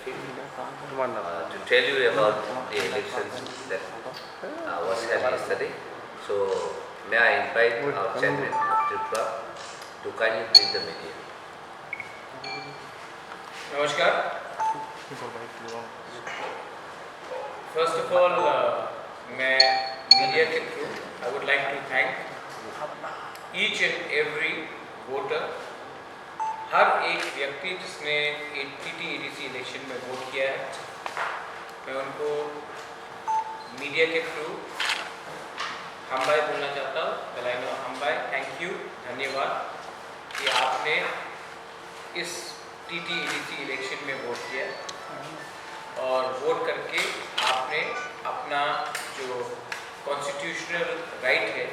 to tell you about the elections that was held yesterday. So, may I invite our chairman of Tripura to kindly brief the media. नमस्कार. First of all, मैं media के through I would like to thank each and every voter, हर एक व्यक्ति जिसने TT-EDC election में vote किया है. मैं उनको मीडिया के थ्रू हमबाई बोलना चाहता हूँ. बेलाइनो हमबाई, थैंक यू, धन्यवाद कि आपने इस TT-EDC इलेक्शन में वोट किया और वोट करके आपने अपना जो कॉन्स्टिट्यूशनल राइट है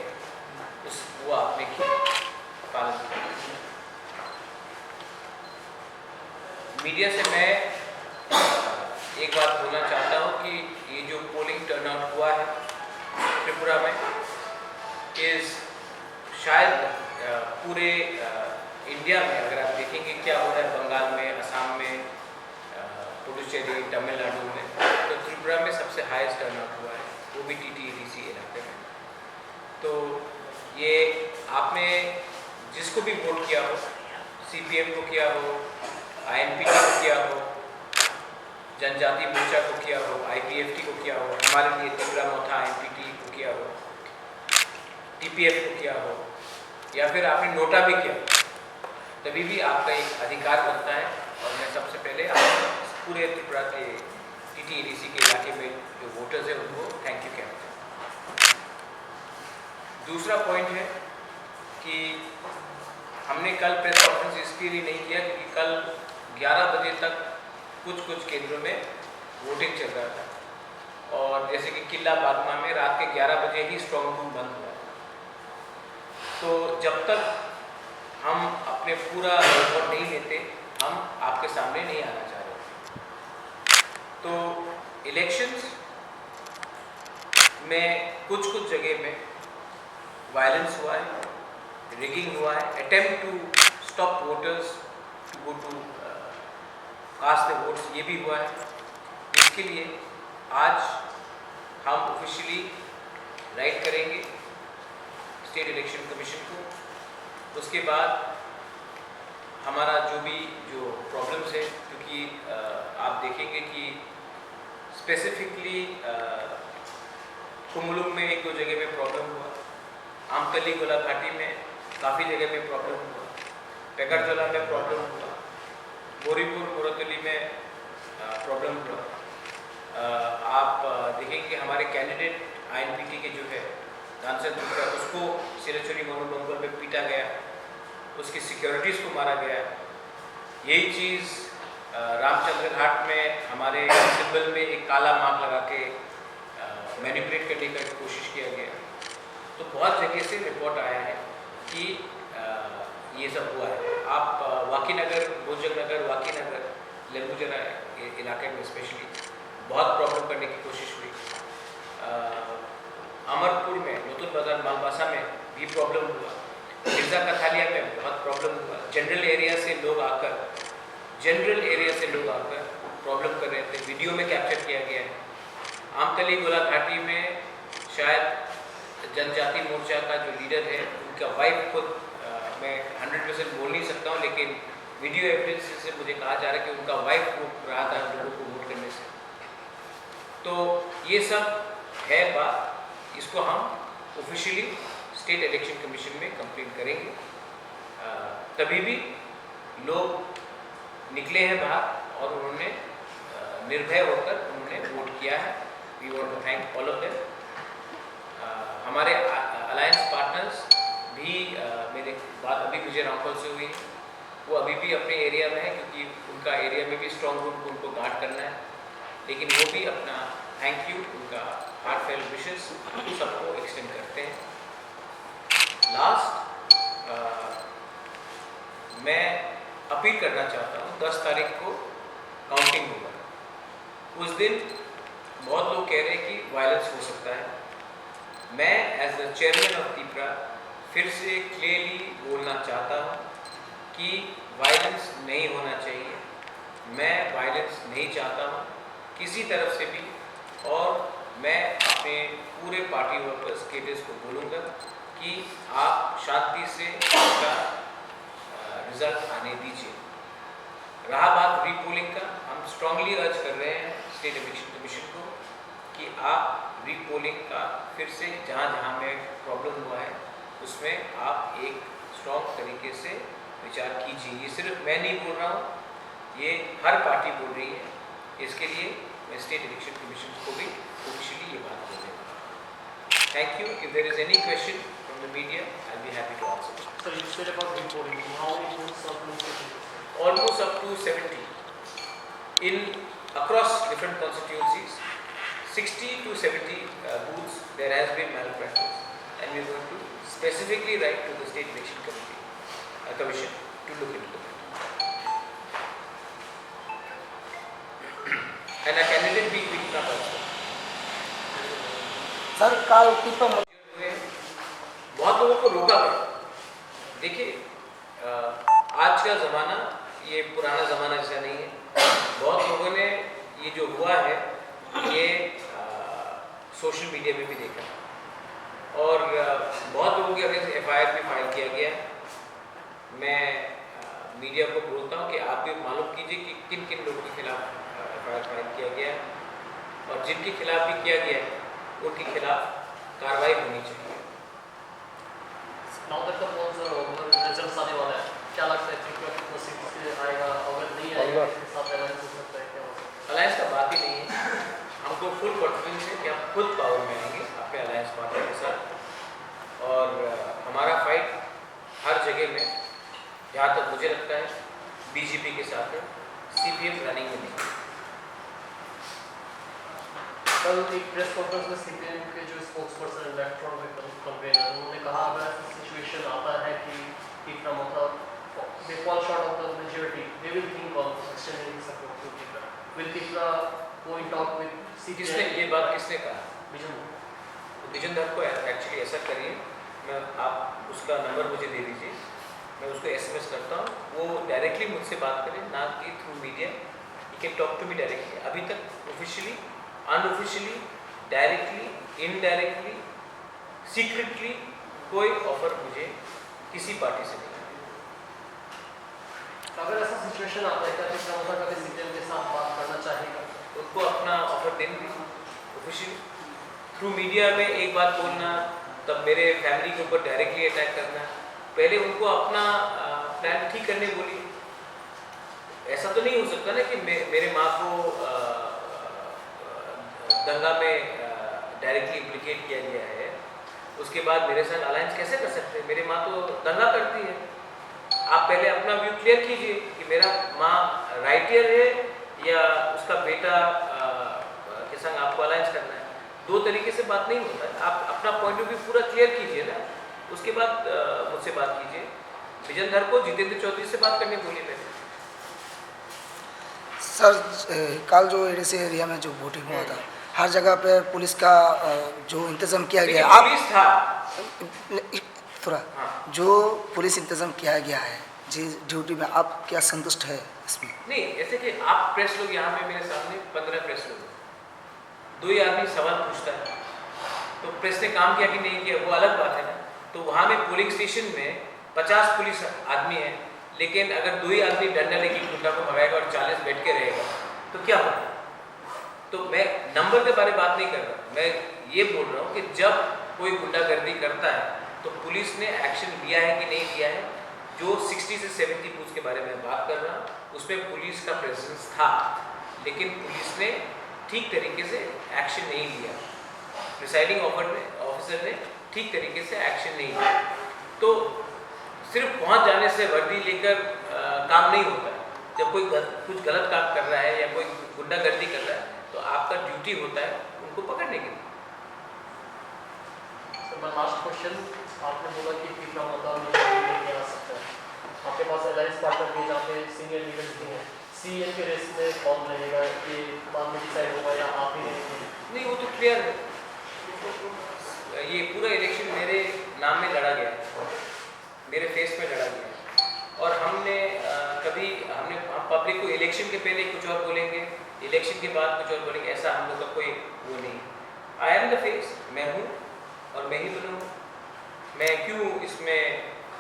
वो आपने पालन किया. मीडिया से मैं एक बात बोलना चाहता हूँ कि ये जो पोलिंग टर्नआउट हुआ है त्रिपुरा में शायद पूरे इंडिया में अगर आप देखेंगे क्या हो रहा है बंगाल में, असम में, पुडुचेरी, तमिलनाडु में, तो त्रिपुरा में सबसे हाईएस्ट टर्नआउट हुआ है, वो भी TT-EDC इलाके में. तो ये आपने जिसको भी वोट किया हो, CPM को किया हो, INPT को किया हो, जनजाति मोर्चा को किया हो, IPFT को किया हो, हमारे लिए त्रिपुरा मोथा INPT को किया हो, TPF को किया हो, या फिर आपने नोटा भी किया, तभी भी आपका एक अधिकार बनता है. और मैं सबसे पहले आप पूरे त्रिपुरा के TT-EDC के इलाके में जो वोटर्स हैं उनको थैंक यू कहना चाहता हूँ. दूसरा पॉइंट है कि हमने कल प्रेस कॉन्फ्रेंस इसके लिए नहीं किया क्योंकि कल 11 बजे तक कुछ केंद्रों में वोटिंग चल रहा था और जैसे कि किला बागमा में रात के 11 बजे ही स्ट्रॉन्ग रूम बंद हुआ. तो जब तक हम अपने पूरा रिपोर्ट नहीं लेते हम आपके सामने नहीं आना चाह रहे. तो इलेक्शंस में कुछ जगह में वायलेंस हुआ है, रिगिंग हुआ है, attempt to stop voters to go to cast the votes, ये भी हुआ है. इसके लिए आज हम ऑफिशियली राइट करेंगे स्टेट इलेक्शन कमीशन को. उसके बाद हमारा जो प्रॉब्लम्स है, क्योंकि आप देखेंगे कि स्पेसिफिकली कुमुलुम में 1-2 जगह में प्रॉब्लम हुआ, आमतली गोलाघाटी में काफ़ी जगह में प्रॉब्लम हुआ, पेकरजला में प्रॉब्लम हुआ, बोरीपुर मोरतली में प्रॉब्लम हुआ. आप देखेंगे हमारे कैंडिडेट INPT के जो है सांसद उसको सिरचुरी मनोबंगल में पीटा गया, उसकी सिक्योरिटीज़ को मारा गया. यही चीज़ रामचंद्र घाट में हमारे सिंबल में एक काला मार्क लगा के मैनिपुलेट करने की कोशिश किया गया. तो बहुत जगह से रिपोर्ट आया है कि ये सब हुआ है. आप वाकीनगर, भोजनगर, वाकीनगर, लेम्बुजरा इलाके में स्पेशली बहुत प्रॉब्लम करने की कोशिश हुई. अमरपुर में, नूतन बाजार, मालबासा में भी प्रॉब्लम हुआ. मिर्जा कथालिया में बहुत प्रॉब्लम हुआ. जनरल एरिया से लोग आकर प्रॉब्लम कर रहे थे, वीडियो में कैप्चर किया गया है. आमतली गोलाघाटी में शायद जनजाति मोर्चा का जो लीडर है उनका वाइफ खुद, मैं 100% बोल नहीं सकता हूँ, लेकिन वीडियो एविडेंस से मुझे कहा जा रहा है कि उनका वाइफ रोक रहा था लोगों को वोट करने से. तो ये सब है बात, इसको हम ऑफिशियली स्टेट इलेक्शन कमीशन में कंप्लेंट करेंगे. तभी भी लोग निकले हैं बाहर और उन्होंने निर्भय होकर उन्होंने वोट किया है. We want to thank all of them. हमारे अलायंस पार्टनर्स भी, मेरी बात अभी विजय रामफल से हुई, वो अभी भी अपने एरिया में है क्योंकि उनका एरिया में भी स्ट्रॉन्ग रूम को उनको गार्ड करना है, लेकिन वो भी अपना थैंक यू, उनका हार्टफेल विशेस सबको एक्सटेंड करते हैं. लास्ट मैं अपील करना चाहता हूँ, 10 तारीख को काउंटिंग होगा. उस दिन बहुत लोग कह रहे हैं कि वायलेंस हो सकता है. मैं as the chairman of Tripura फिर से क्लियरली बोलना चाहता हूँ कि वायलेंस नहीं होना चाहिए. मैं वायलेंस नहीं चाहता हूँ किसी तरफ से भी, और मैं अपने पूरे पार्टी वर्कर्स केडर्स को बोलूँगा कि आप शांति से इसका रिजल्ट आने दीजिए। रहा बात रीपोलिंग का, हम स्ट्रांगली अर्ज कर रहे हैं स्टेट इलेक्शन कमीशन को कि आप रीपोलिंग का फिर से जहाँ जहाँ में प्रॉब्लम हुआ है उसमें आप एक स्ट्रॉन्ग तरीके से विचार कीजिए। ये सिर्फ मैं नहीं बोल रहा हूँ, ये हर पार्टी बोल रही है। इसके लिए मैं स्टेट इलेक्शन कमीशन को भी ऑफिशियली ये बात बोलने वाला हूँ। Thank you. If there is any question from the media, I will be happy to answer. So you said about reporting. How many votes are being Almost up to 70 in across different constituencies. 60 to 70 booths there has been malpractice, and we are going to specifically write to the state election commission to look into it. And a candidate भी quit ना कर सके। Sir काल टिप्पण बहुत लोगों को रोका गया। देखिए आज का ज़माना ये पुराना ज़माना जैसा नहीं है। बहुत लोगों ने ये जो हुआ है ये सोशल मीडिया में भी देखा, और बहुत लोगों के अगेंस्ट FIR भी फाइल किया गया। मैं मीडिया को बोलता हूँ कि आप भी मालूम कीजिए कि किन किन लोगों के खिलाफ FIR फाइल किया गया, और जिनके खिलाफ भी किया गया उनके खिलाफ कार्रवाई होनी चाहिए। Now that the polls are over, results आने वाला है, क्या लगता है कि कितना सीट से आएगा? अगर नहीं आएगा तो किस हिसाब से अलायंस हो सकता है, क्या हो सकता है? अलायंस का बात ही नहीं है। हमको फुल कॉन्फिडेंस है कि हम खुद पावर में आएंगे अपने अलायंस पार्टनर के साथ, और हमारा फाइट हर जगह में, जहाँ तक मुझे लगता है BJP के साथ है, CPM रनिंग में नहीं। कल एक प्रेस कॉन्फ्रेंस में CPM के जो स्पोक्सपर्सन इलेक्ट्रॉन में कन्वेनर, उन्होंने कहा अगर ऐसा सिचुएशन आता है कि टीपरा मतलब they fall short of the majority, they will think of extending support to टीपरा. Will टीपरा go in talk with किसने CPM? ये बात किसने कहा? विजन विजन को एक्चुअली ऐसा करिए, मैं आप उसका नंबर मुझे दे दीजिए, मैं उसको SMS करता हूँ, वो डायरेक्टली मुझसे बात करें, ना कि through media. You can talk to me directly. अभी तक officially, unofficially, directly, indirectly, secretly कोई ऑफर मुझे किसी पार्टी से नहीं। अगर ऐसा सिचुएशन आता है क्या टीपरा मतलब कभी CPM के साथ बात करना चाहेगा? उनको अपना ऑफर देने दीजिए ऑफिशियली। थ्रू मीडिया में एक बात बोलना, तब मेरे फैमिली के ऊपर डायरेक्टली अटैक करना, पहले उनको अपना प्लान ठीक करने बोलिए। ऐसा तो नहीं हो सकता ना कि मेरे माँ को दंगा में डायरेक्टली इम्प्लिकेट किया गया है, उसके बाद मेरे साथ अलायंस कैसे कर सकते हैं? मेरी माँ तो दंगा करती है। आप पहले अपना व्यू क्लियर कीजिए कि मेरा माँ राइटियर है या उसका बेटा के संग आपको अलायंस करना है। दो तरीके से बात नहीं होता है। आप अपना पॉइंट ऑफ व्यू पूरा क्लियर कीजिए ना, उसके बाद मुझसे बात कीजिए। विजन धर को जितेंद्र चौधरी से बात करने बोलिए पहले। सर कल जो एडीसी एरिया में जो वोटिंग हुआ था, हर जगह पे पुलिस का जो इंतजाम किया गया, आप पुलिस था थोड़ा जो पुलिस इंतजाम किया गया है जिस ड्यूटी में, आप क्या संतुष्ट है इसमें? नहीं, ऐसे कि आप प्रेस लोग यहाँ पे मेरे सामने 15 प्रेस लोग, दो ही आदमी सवाल पूछता है, तो प्रेस ने काम किया कि नहीं किया वो अलग बात है ना। तो वहाँ में पोलिंग स्टेशन में 50 पुलिस आदमी है, लेकिन अगर दो ही आदमी डंडा लेके गुंडा को भगाएगा और 40 बैठ के रहेगा तो क्या होगा? तो मैं नंबर के बारे में बात नहीं कर रहा, मैं ये बोल रहा हूँ कि जब कोई गुंडागर्दी करता है तो पुलिस ने एक्शन लिया है कि नहीं लिया है। जो 60 से 70 बूथ के बारे में बात कर रहा हूँ, उसमें पुलिस का प्रेजेंस था, लेकिन पुलिस ने ठीक तरीके से एक्शन नहीं लिया। प्रिसाइडिंग ऑफिसर ने ठीक तरीके से एक्शन नहीं लिया। तो सिर्फ पहुंच जाने से वर्दी लेकर काम नहीं होता है। जब कोई कुछ गलत काम कर रहा है या कोई गुंडागर्दी कर रहा है तो आपका ड्यूटी होता है उनको पकड़ने के लिए। सर माय लास्ट क्वेश्चन, आपने बोला कि टीपरा मतदान नहीं आ सकता है, आपके पास अलायंस पार्टनर भी जहाँ पे सीनियर लीडर्स भी हैं, CM के रेस में कौन रहेगा ये बाद में डिसाइड होगा या आप ही रहेंगे? नहीं, वो तो क्लियर है। ये पूरा इलेक्शन मेरे नाम में लड़ा गया है, मेरे फेस में लड़ा गया है, और हमने हम पब्लिक को इलेक्शन के पहले कुछ और बोलेंगे, इलेक्शन के बाद कुछ और बोलेंगे, ऐसा हम लोग का कोई वो नहीं। आई एम द फेस, मैं हूँ और मैं ही बनूँ। मैं क्यों इसमें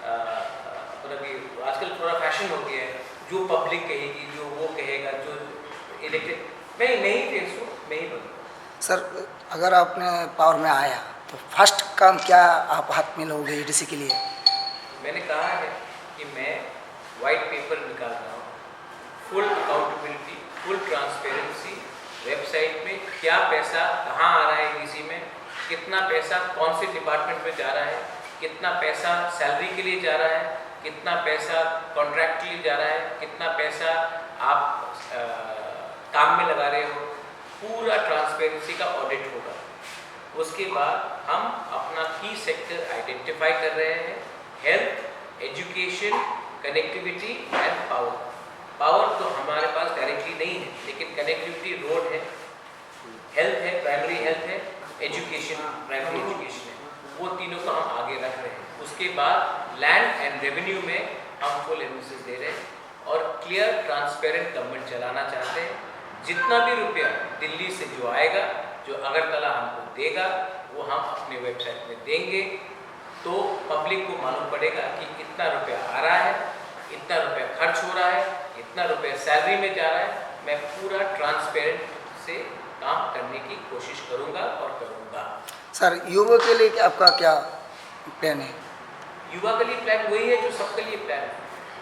मतलब कि आजकल थोड़ा फैशन हो गया है, जो पब्लिक कहेगी, जो वो कहेगा, जो इलेक्टेड, मैं ही फेस हूँ, मैं ही बनूँ। सर अगर आपने पावर में आया तो फर्स्ट काम क्या आप हाथ में लोगे ईडीसी के लिए? मैंने कहा है कि मैं वाइट पेपर निकाल रहा हूँ, full accountability, full transparency, website में क्या पैसा कहाँ आ रहा है ईडीसी में, कितना पैसा कौन से डिपार्टमेंट में जा रहा है, कितना पैसा सैलरी के लिए जा रहा है, कितना पैसा कॉन्ट्रैक्ट के लिए जा रहा है, कितना पैसा आप काम में लगा रहे हो, पूरा ट्रांसपेरेंसी का ऑडिट होगा। उसके बाद हम अपना की सेक्टर आइडेंटिफाई कर रहे हैं, health, education, connectivity and power. Power तो हमारे पास डायरेक्टली नहीं है, लेकिन कनेक्टिविटी रोड है, हेल्थ है, प्राइमरी हेल्थ है, एजुकेशन प्राइमरी एजुकेशन है, वो तीनों को हम आगे रख रहे हैं। उसके बाद लैंड एंड रेवेन्यू में हम फुल एम्फेसिस दे रहे हैं और क्लियर ट्रांसपेरेंट गवर्नमेंट चलाना चाहते हैं। जितना भी रुपया दिल्ली से जो आएगा, जो अगरतला हमको देगा, वो हम अपने वेबसाइट में देंगे, तो पब्लिक को मालूम पड़ेगा कि इतना रुपया आ रहा है, इतना रुपया खर्च हो रहा है, इतना रुपया सैलरी में जा रहा है। मैं पूरा ट्रांसपेरेंट से काम करने की कोशिश करूंगा और करूंगा। सर युवा के लिए आपका क्या प्लान है? युवा के लिए प्लान वही है जो सबके लिए प्लान है।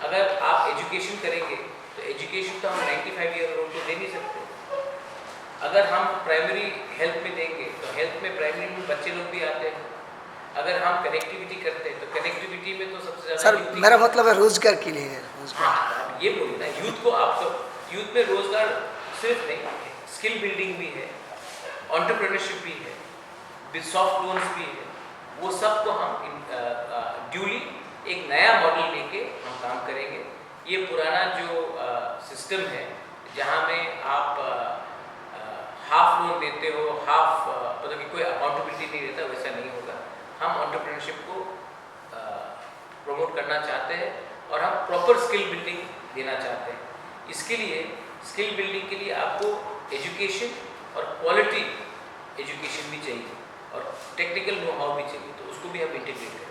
अगर आप एजुकेशन करेंगे तो एजुकेशन तो हम 95 ईयर ओल्ड को दे नहीं सकते। अगर हम प्राइमरी हेल्थ में देंगे तो हेल्थ में प्राइमरी में बच्चे लोग भी आते हैं। अगर हम कनेक्टिविटी करते हैं तो कनेक्टिविटी में तो सबसे ज़्यादा सर मेरा मतलब है रोजगार के लिए है, रोजगार। हाँ, ये बोलिए ना, यूथ को आप तो यूथ में रोजगार सिर्फ नहीं, स्किल बिल्डिंग भी है, एंटरप्रेन्योरशिप भी है, सॉफ्ट लोन्स भी है, वो सब को हम ड्यूली एक नया मॉडल लेके हम काम करेंगे। ये पुराना जो सिस्टम है जहाँ में आप हाफ लोन देते हो, हाफ मतलब कि कोई अकाउंटेबिलिटी नहीं रहता, वैसा नहीं होगा। हम एंटरप्रेन्योरशिप को प्रमोट करना चाहते हैं और हम प्रॉपर स्किल बिल्डिंग देना चाहते हैं। इसके लिए स्किल बिल्डिंग के लिए आपको एजुकेशन और क्वालिटी एजुकेशन भी चाहिए और टेक्निकल नो हाउ भी चाहिए, तो उसको भी हम इंटीग्रेट करें।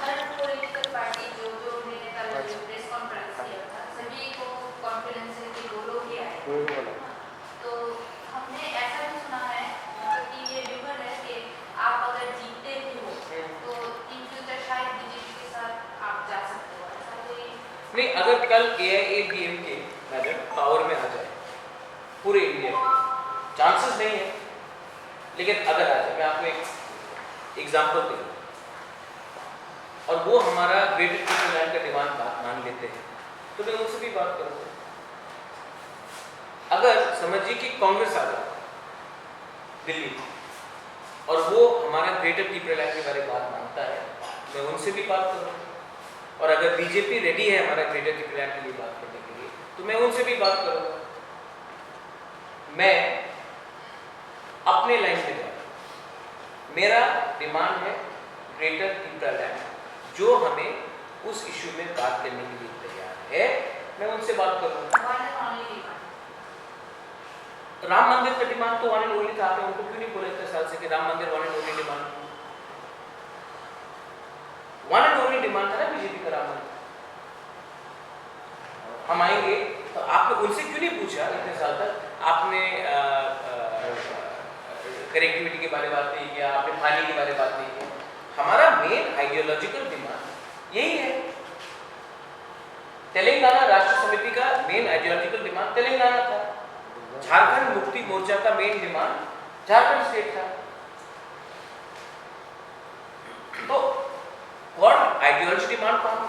हर पॉलिटिकल पार्टी जो उन्होंने कल प्रेस कॉन्फ्रेंस किया था, सभी को कॉन्फिडेंस है कि 2 लोग ही आए। तो हमने ऐसा भी सुना है कि ये र्यूमर है कि आप अगर जीतते भी हो तो इन फ्यूचर शायद बीजेपी के साथ आप जा सकते हो, ऐसा कोई नहीं। अगर कल AIADMK मैडम पावर में आ जाए पूरे इंडिया में, चांसेस नहीं है, लेकिन अगर आ जाए, मैं आपको एक एग्जाम्पल दूँ, और वो हमारा ग्रेटर ट्रिपल का डिमांड मान लेते हैं, तो मैं उनसे भी बात करूँगा। अगर समझिए कि कांग्रेस आ जाए दिल्ली और वो हमारा ग्रेटर ट्रिपल के बारे में बात मानता है, मैं उनसे भी बात करूँगा। और अगर बीजेपी रेडी है हमारा ग्रेटर ट्रिपल के लिए बात करने के लिए, तो मैं उनसे भी बात करूँगा। मैं अपने लाइन में जाऊँ, मेरा डिमांड है ग्रेटर ट्रिपल, जो हमें उस इशू में बात करने के लिए तैयार है, मैं उनसे बात करूँगा। राम मंदिर का डिमांड तो वन एंड ओनली था, आपने उनको क्यों नहीं बोला इतने साल से कि राम मंदिर one and only demand? One and only demand था ना बीजेपी का राम मंदिर। हम आएंगे तो आपने उनसे क्यों नहीं पूछा इतने साल तक? आपने कनेक्टिविटी के बारे में बात नहीं किया, आपने पानी के बारे में बात नहीं किया। हमारा मेन आइडियोलॉजिकल डिमांड यही है। तेलंगाना राष्ट्र समिति का मेन आइडियोलॉजिकल डिमांड तेलंगाना था, झारखंड मुक्ति मोर्चा का मेन डिमांड झारखंड स्टेट था। तो और आइडियोलॉजी डिमांड को हम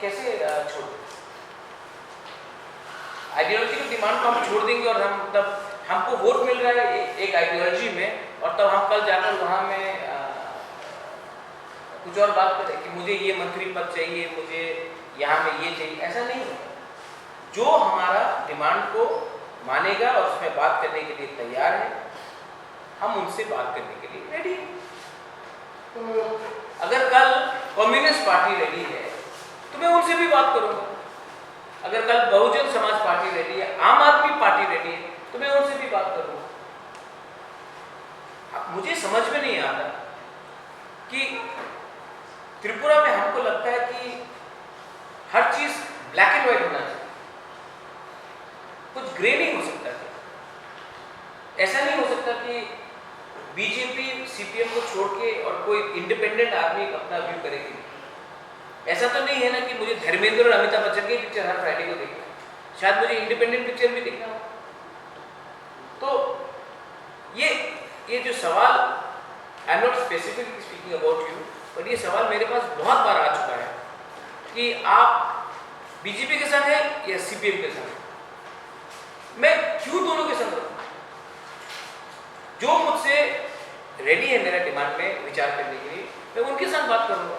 कैसे छोड़ दें? आइडियोलॉजिकल डिमांड को हम छोड़ देंगे और हम तब हमको वोट मिल रहा है एक आइडियोलॉजी में, और तब हम कल जाकर वहाँ में कुछ और बात करें कि मुझे ये मंत्री पद चाहिए, मुझे यहाँ में ये चाहिए, ऐसा नहीं होगा। जो हमारा डिमांड को मानेगा और उसमें बात करने के लिए तैयार है, हम उनसे बात करने के लिए रेडी हैं। अगर कल कम्युनिस्ट पार्टी रेडी है तो मैं उनसे भी बात करूंगा। अगर कल बहुजन समाज पार्टी रेडी है, आम आदमी पार्टी रेडी है, तो मैं उनसे भी बात करूंगा। मुझे समझ में नहीं आता कि त्रिपुरा में हमको लगता है कि हर चीज ब्लैक एंड व्हाइट होना चाहिए, कुछ ग्रे नहीं हो सकता क्या? ऐसा नहीं हो सकता कि बीजेपी सीपीएम को छोड़ के और कोई इंडिपेंडेंट आदमी अपना व्यू करेगी? ऐसा तो नहीं है ना कि मुझे धर्मेंद्र और अमिताभ बच्चन की पिक्चर हर फ्राइडे को देखना है, शायद मुझे इंडिपेंडेंट पिक्चर भी देखना हो। तो ये जो सवाल, I am not specifically speaking about you, but ये सवाल मेरे पास बहुत बार आ चुका है कि आप बीजेपी के साथ हैं या सीपीएम के साथ हैं। मैं क्यों दोनों के साथ रहूं? जो मुझसे रेडी है मेरा डिमांड में विचार करने के लिए, मैं उनके साथ बात करूंगा।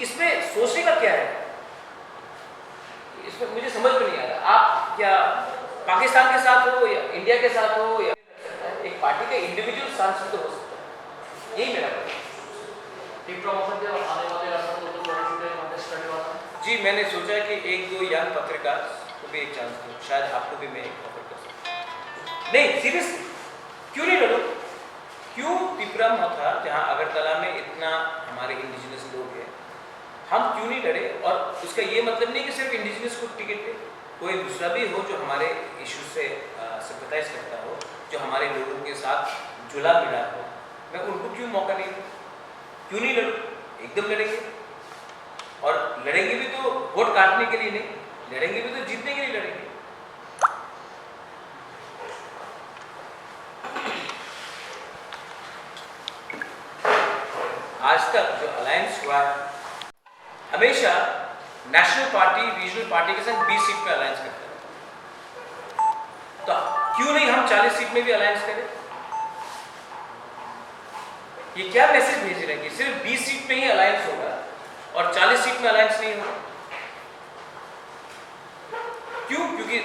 इसमें सोचने का क्या है? इसमें मुझे समझ में नहीं आ रहा। आप क्या पाकिस्तान के साथ हो या इंडिया के साथ हो, या एक पार्टी का इंडिविजुअल सांसद तो हो सकता है, यही मेरा प्रश्न। जी, मैंने सोचा कि एक दो यंग पत्रकार को भी एक चांस दूं, शायद आपको भी मैं एक ऑफर कर सकता। नहीं, सीरियसली, क्यों नहीं लड़ूं? क्यों त्रिपुरा था जहां अगरतला में इतना हमारे इंडिजिनस लोग हैं, हम क्यों नहीं लड़े? और उसका ये मतलब नहीं कि सिर्फ इंडिजिनस को टिकट दे, कोई दूसरा भी हो जो हमारे इशू से सिंपैथाइज करता हो, जो हमारे लोगों के साथ जुला मिला हो, मैं उनको क्यों मौका नहीं दूं? क्यों नहीं लड़ूं? एकदम लड़ेंगे, और लड़ेंगे भी तो वोट काटने के लिए नहीं, लड़ेंगे भी तो जीतने के लिए लड़ेंगे। आज तक जो अलायंस हुआ है, हमेशा नेशनल पार्टी रीजनल पार्टी के साथ 20 सीट में अलायंस करता है, तो क्यों नहीं हम 40 सीट में भी अलायंस करें? ये क्या मैसेज भेज रहे हैं कि सिर्फ 20 सीट में ही अलायंस होगा और 40 सीट में अलायंस नहीं होगा? क्यों? क्योंकि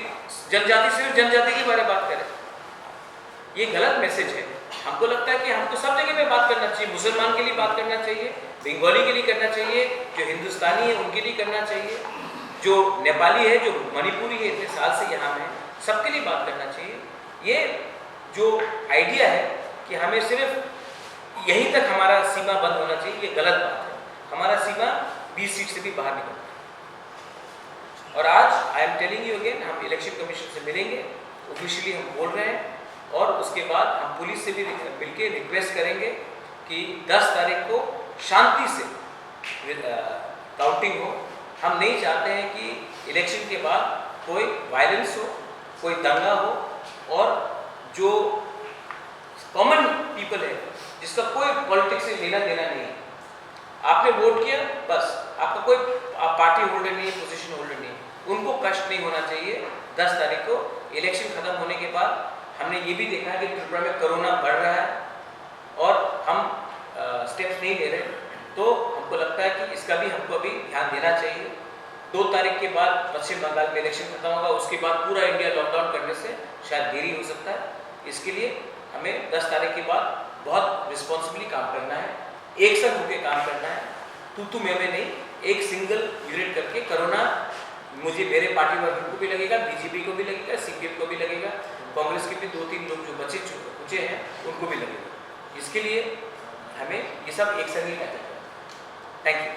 जनजाति सिर्फ जनजाति के बारे में बात करें, ये गलत मैसेज है। हमको लगता है कि हमको सब जगह में बात करना चाहिए। मुसलमान के लिए बात करना चाहिए, बंगाली के लिए करना चाहिए, जो हिंदुस्तानी है उनके लिए करना चाहिए, जो नेपाली है, जो मणिपुरी है, इतने साल से यहाँ में, सबके लिए बात करना चाहिए। ये जो आइडिया है कि हमें सिर्फ यहीं तक हमारा सीमा बंद होना चाहिए, ये गलत बात है। हमारा सीमा 20 सीट से भी बाहर निकलता है। और आज I am telling you again, हम इलेक्शन कमीशन से मिलेंगे, ऑफिशियली हम बोल रहे हैं, और उसके बाद हम पुलिस से भी मिलकर रिक्वेस्ट करेंगे कि 10 तारीख को शांति से काउंटिंग हो। हम नहीं चाहते हैं कि इलेक्शन के बाद कोई वायलेंस हो, कोई दंगा हो, और जो कॉमन पीपल है जिसका कोई पॉलिटिक्स से लेना देना नहीं है, आपने वोट किया बस, आपका कोई पार्टी होल्डर नहीं है, पोजीशन होल्डर नहीं है, उनको कष्ट नहीं होना चाहिए। 10 तारीख को इलेक्शन खत्म होने के बाद हमने ये भी देखा कि त्रिपुरा में कोरोना बढ़ रहा है और हम स्टेप्स नहीं ले रहे, तो हमको लगता है कि इसका भी हमको अभी ध्यान देना चाहिए। 2 तारीख के बाद पश्चिम बंगाल में इलेक्शन खत्म होगा, उसके बाद पूरा इंडिया लॉकडाउन करने से शायद देरी हो सकता है। इसके लिए हमें 10 तारीख के बाद बहुत रिस्पॉन्सिबली काम करना है, एक साथ होकर काम करना है, तू मैं नहीं, एक सिंगल यूनिट करके। कोरोना मुझे मेरे पार्टी वर्ग को भी लगेगा, बीजेपी को भी लगेगा, सीपीएम को भी लगेगा, कांग्रेस के भी 2-3 लोग जो बचे हैं उनको भी लगेगा। इसके लिए हमें ये सब एक संग ही करना है। Thank you.